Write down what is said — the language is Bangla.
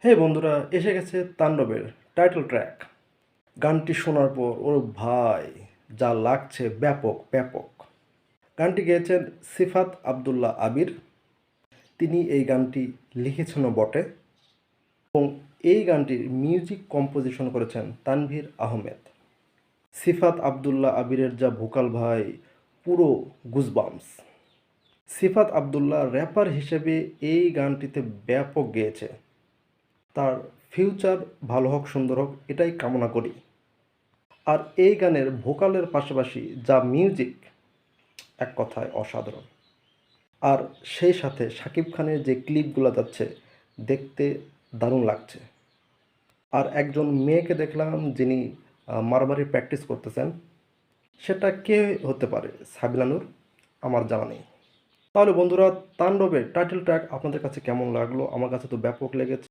হে বন্ধুরা, এসে গেছে তাণ্ডবের টাইটেল ট্র্যাক। গানটি শোনার পর ওর ভাই যা লাগছে ব্যাপক ব্যাপক। গানটি গেয়েছেন সিফাত আবদুল্লাহ আবির। তিনি এই গানটি লিখেছেনও বটে এবং এই গানটির মিউজিক কম্পোজিশন করেছেন তানভীর আহমেদ। সিফাত আবদুল্লাহ আবিরের যা ভোকাল ভাই, পুরো গুজবাম্পস। সিফাত আবদুল্লাহ র্যাপার হিসেবে এই গানটিতে ব্যাপক গেয়েছে। তার ফিউচার ভালো হোক, সুন্দর হোক, এটাই কামনা করি। আর এই গানের ভোকালের পাশাপাশি যা মিউজিক, এক কথায় অসাধারণ। আর সেই সাথে শাকিব খানের যে ক্লিপগুলো যাচ্ছে, দেখতে দারুণ লাগছে। আর একজন মেয়েকে দেখলাম যিনি মারামারি প্র্যাকটিস করতেছেন। সেটা কে হতে পারে? সাবিলা নূর? আমার জানা নেই। তাহলে বন্ধুরা, তাণ্ডবের টাইটেল ট্র্যাক আপনাদের কাছে কেমন লাগলো? আমার কাছে তো ব্যাপক লেগেছে।